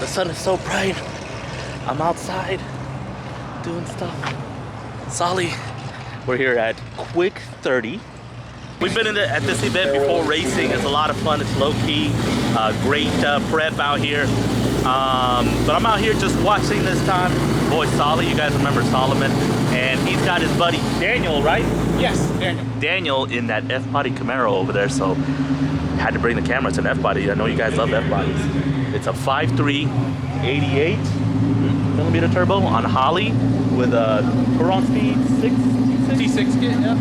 The sun is so bright. I'm outside doing stuff. Solly, we're here at Quick 30. We've been at this event before racing. It's a lot of fun. It's low key, great prep out here. But I'm out here just watching this time. Boy, Solly, you guys remember Solomon, and he's got his buddy Daniel, right? Yes, Daniel. Daniel in that F-body Camaro over there. So had to bring the camera. It's an F-body. I know you guys love F-bodies. It's a 5.3 88mm turbo on Holly with a Huron Speed T6 kit, yeah.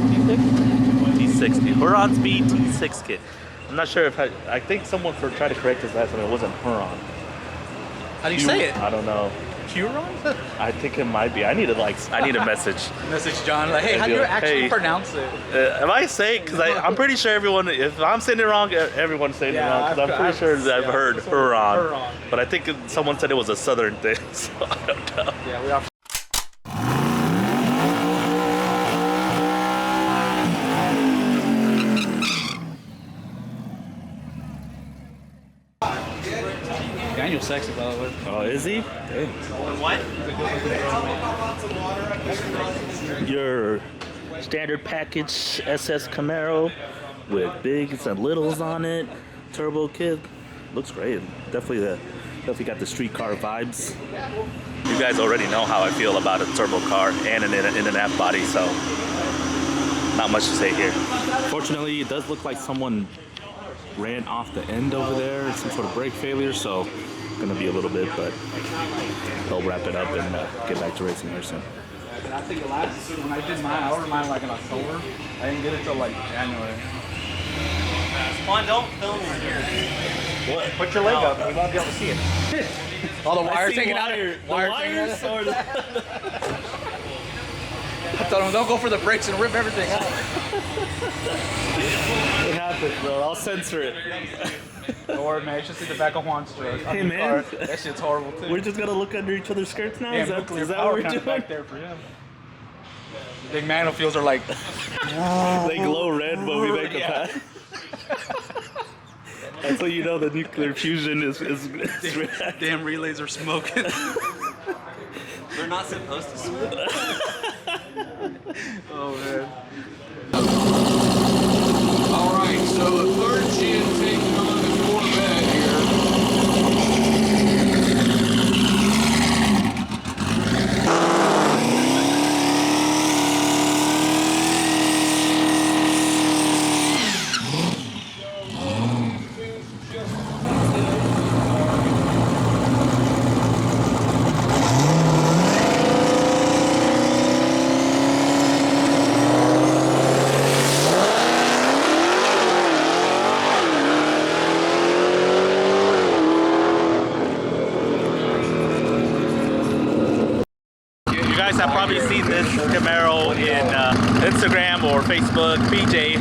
T6 Huron Speed T6 kit. I'm not sure if I think someone tried to correct us last time. It wasn't Huron. How do you say it? I don't know. Huron? I think it might be. I need a message. Message John, like, hey, how do you actually pronounce it? Am I saying? Because I'm pretty sure everyone, if I'm saying it wrong, everyone's saying it wrong. Because I'm pretty sure I've heard Huron. But I think someone said it was a southern thing, so I don't know. Yeah, we are. Daniel's sexy, by the way. Oh, is he? Hey. What? Your standard package SS Camaro with bigs and littles on it, turbo kit, looks great. Definitely got the street car vibes. You guys already know how I feel about a turbo car and in an F body, so not much to say here. Fortunately, it does look like someone ran off the end over there, some sort of brake failure, so gonna be a little bit, but they'll wrap it up and get back to racing here soon. I think when I did mine, I ordered mine like in October. I didn't get it till like January. Come on, don't film me here. What? Put your leg up and you won't be able to see it. All the wires taken out. The wires or the... I told him, don't go for the brakes and rip everything out. It happens, bro. I'll censor it. Don't worry, man. It's just in the back of Juan's truck. Hey, man. That shit's horrible, too. We're just gonna look under each other's skirts now? Yeah, is that what we're doing? back there for him. Big manifolds are like... They glow red when we make a pass. That's how you know the nuclear fusion is Damn relays are smoking. They're not supposed to smoke. Oh, man. All right, so the third gen taking on the Corvette here. I've probably seen this Camaro in Instagram or Facebook. PJ,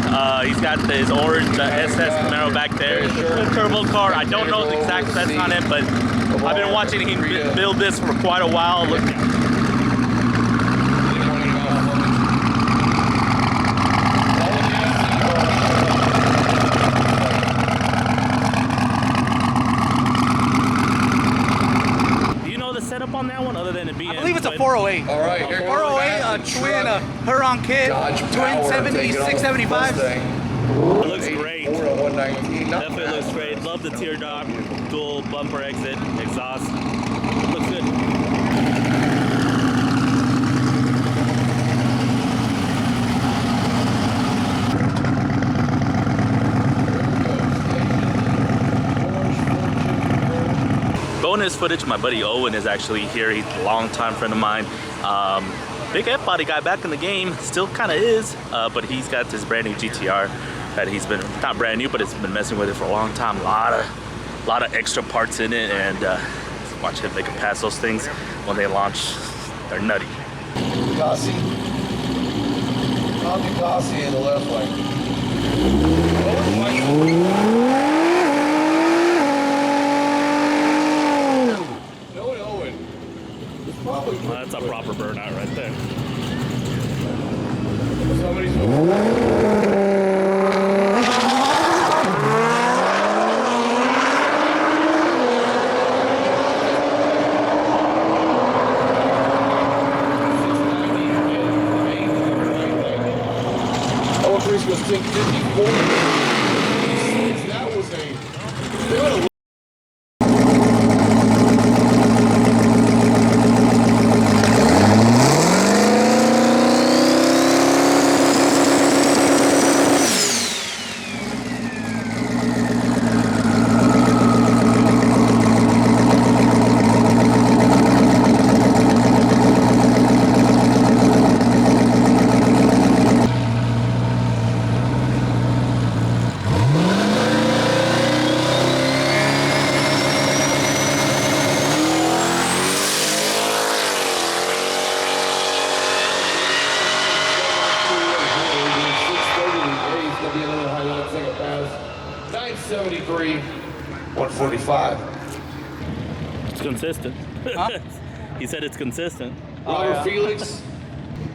he's got his orange SS Camaro back there. It's a turbo car. I don't know the exact specs on it, but I've been watching him build this for quite a while. Look. Setup on that one, other than it being... I believe it's a 408. All right, here 408, twin, Huron kit, twin 70, 675. It looks great. Definitely looks great. Love the teardrop, dual bumper exit, exhaust. Looks good. Bonus footage, my buddy Owen is actually here. He's a longtime friend of mine. Big F-body guy back in the game, still kind of is, but he's got this brand new GTR that he's been, not brand new, but it's been messing with it for a long time. A lot of extra parts in it, and watch him make it pass those things when they launch. They're nutty. Gossi. Tommy Gossi in the left lane. Well, that's a proper burnout right there. Somebody's... Instinct 54. That was a... be another highlight second pass. 973, 145. It's consistent. Huh? He said it's consistent. Robert yeah. Felix.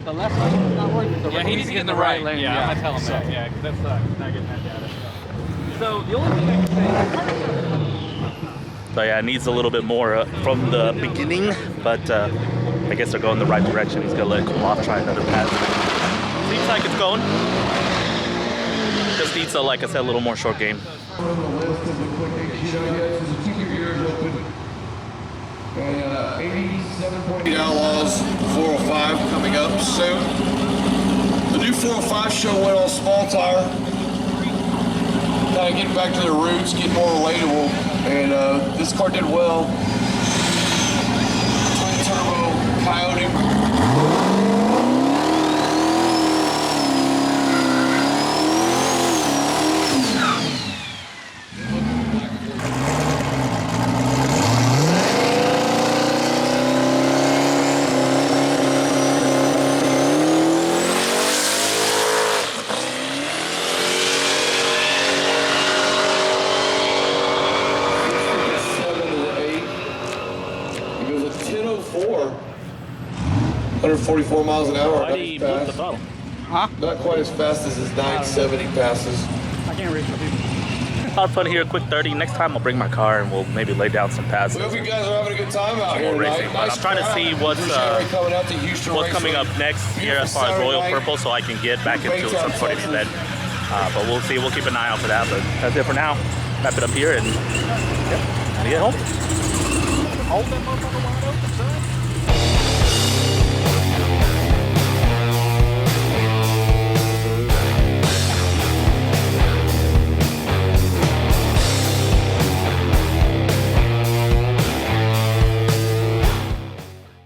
The left lane's not working. Yeah, he needs to get in the right lane. Yeah, I'm gonna tell him that. Yeah, because that's not getting that data. So the only thing I can say. So yeah, it needs a little bit more from the beginning, but I guess they're going the right direction. He's gonna let it cool off, try another pass. Seems like it's going. Just needs, like I said, a little more short game. On the list of the quick sheet I guess is keep your ears open. And 87.8 Outlaws 405 coming up soon. The new 405 show went on small tire. Kind of getting back to their roots, getting more relatable. And this car did well. Twin turbo Coyote. It goes at 10:04. 144 miles an hour. Why did he Nice move the pass. throttle? Huh? Not quite as fast as his 970 passes. I can't reach the people. A lot of fun here, a quick 30. Next time I'll bring my car and we'll maybe lay down some passes. We hope you guys are having a good time out here More tonight. racing, but I'm trying to crowd. see what's, Appreciate coming out to Houston what's coming Raceway. up next year as Beautiful far as Royal Saturday night. Purple, so I can get back into Baytown, some sort of Texas. event. But we'll see. We'll keep an eye out for that. But that's it for now. Wrap it up here and yep, get home. Hold that motherfucker wide open, son.